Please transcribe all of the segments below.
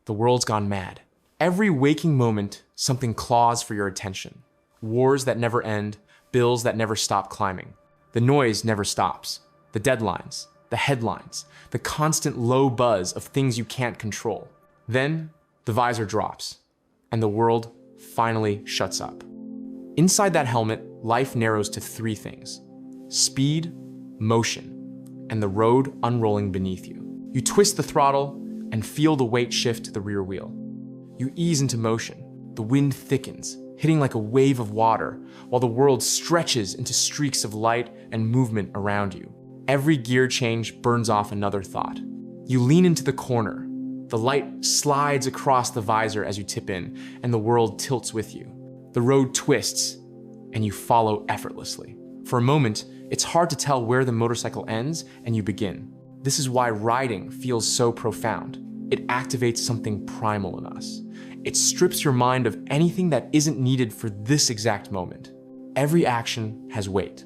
The world's gone mad. Every waking moment, something claws for your attention. Wars that never end, bills that never stop climbing. The noise never stops. The deadlines, the headlines, the constant low buzz of things you can't control. Then, the visor drops, and the world finally shuts up. Inside that helmet, life narrows to three things: speed, motion, and the road unrolling beneath you. You twist the throttle and feel the weight shift to the rear wheel. You ease into motion. The wind thickens, hitting like a wave of water, while the world stretches into streaks of light and movement around you. Every gear change burns off another thought. You lean into the corner. The light slides across the visor as you tip in, and the world tilts with you. The road twists, and you follow effortlessly. For a moment, it's hard to tell where the motorcycle ends and you begin. This is why riding feels so profound. It activates something primal in us. It strips your mind of anything that isn't needed for this exact moment. Every action has weight.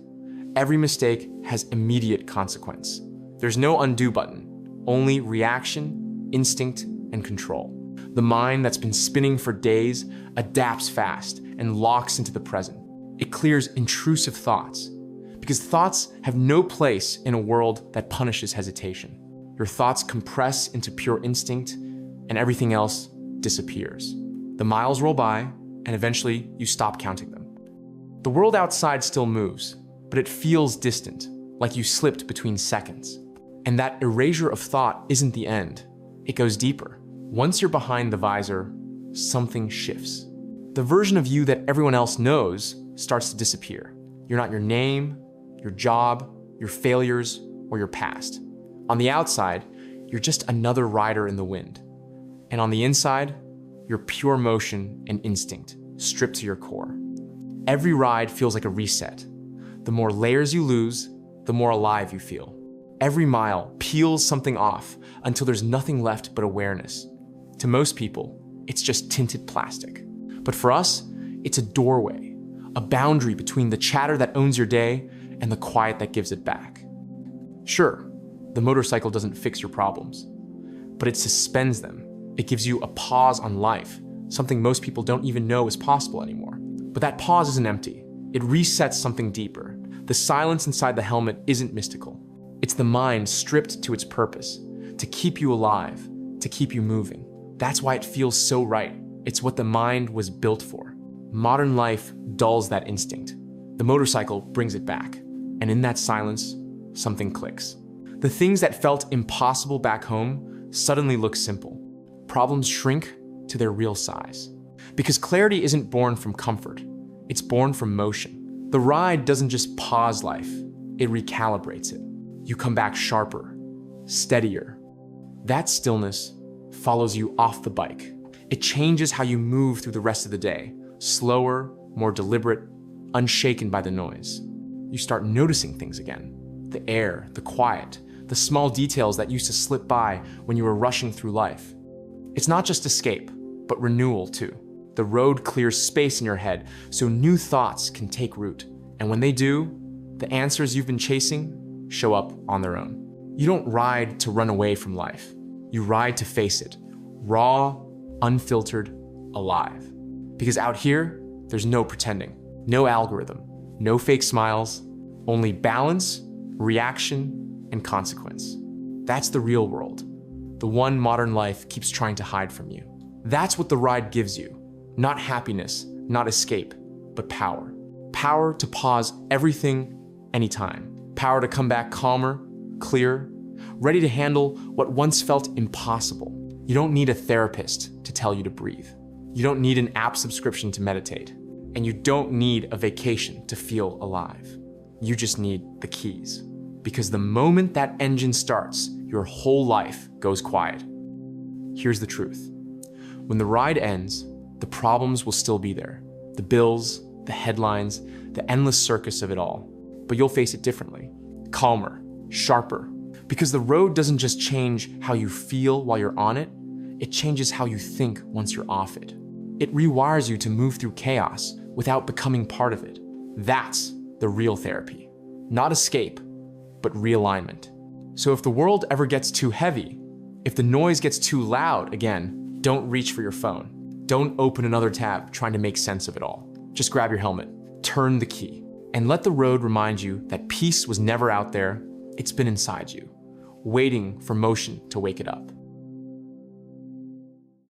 Every mistake has immediate consequence. There's no undo button, only reaction, instinct, and control. The mind that's been spinning for days adapts fast and locks into the present. It clears intrusive thoughts, because thoughts have no place in a world that punishes hesitation. Your thoughts compress into pure instinct, and everything else disappears. The miles roll by, and eventually you stop counting them. The world outside still moves, but it feels distant, like you slipped between seconds. And that erasure of thought isn't the end. It goes deeper. Once you're behind the visor, something shifts. The version of you that everyone else knows starts to disappear. You're not your name, your job, your failures, or your past. On the outside, you're just another rider in the wind. And on the inside, you're pure motion and instinct, stripped to your core. Every ride feels like a reset. The more layers you lose, the more alive you feel. Every mile peels something off until there's nothing left but awareness. To most people, it's just tinted plastic. But for us, it's a doorway, a boundary between the chatter that owns your day and the quiet that gives it back. Sure, the motorcycle doesn't fix your problems, but it suspends them. It gives you a pause on life, something most people don't even know is possible anymore. But that pause isn't empty. It resets something deeper. The silence inside the helmet isn't mystical. It's the mind stripped to its purpose, to keep you alive, to keep you moving. That's why it feels so right. It's what the mind was built for. Modern life dulls that instinct. The motorcycle brings it back. And in that silence, something clicks. The things that felt impossible back home suddenly look simple. Problems shrink to their real size. Because clarity isn't born from comfort. It's born from motion. The ride doesn't just pause life. It recalibrates it. You come back sharper, steadier. That stillness follows you off the bike. It changes how you move through the rest of the day. Slower, more deliberate, unshaken by the noise. You start noticing things again. The air, the quiet, the small details that used to slip by when you were rushing through life. It's not just escape, but renewal too. The road clears space in your head so new thoughts can take root. And when they do, the answers you've been chasing show up on their own. You don't ride to run away from life. You ride to face it, raw, unfiltered, alive. Because out here, there's no pretending, no algorithm, no fake smiles, only balance, reaction, and consequence. That's the real world, the one modern life keeps trying to hide from you. That's what the ride gives you. Not happiness, not escape, but power. Power to pause everything, anytime. Power to come back calmer, clearer, ready to handle what once felt impossible. You don't need a therapist to tell you to breathe. You don't need an app subscription to meditate. And you don't need a vacation to feel alive. You just need the keys. Because the moment that engine starts, your whole life goes quiet. Here's the truth. When the ride ends, the problems will still be there. The bills, the headlines, the endless circus of it all. But you'll face it differently, calmer, sharper. Because the road doesn't just change how you feel while you're on it, it changes how you think once you're off it. It rewires you to move through chaos without becoming part of it. That's the real therapy. Not escape, but realignment. So if the world ever gets too heavy, if the noise gets too loud again, Don't reach for your phone. Don't open another tab trying to make sense of it all. Just grab your helmet, turn the key, and let the road remind you that peace was never out there, it's been inside you, waiting for motion to wake it up.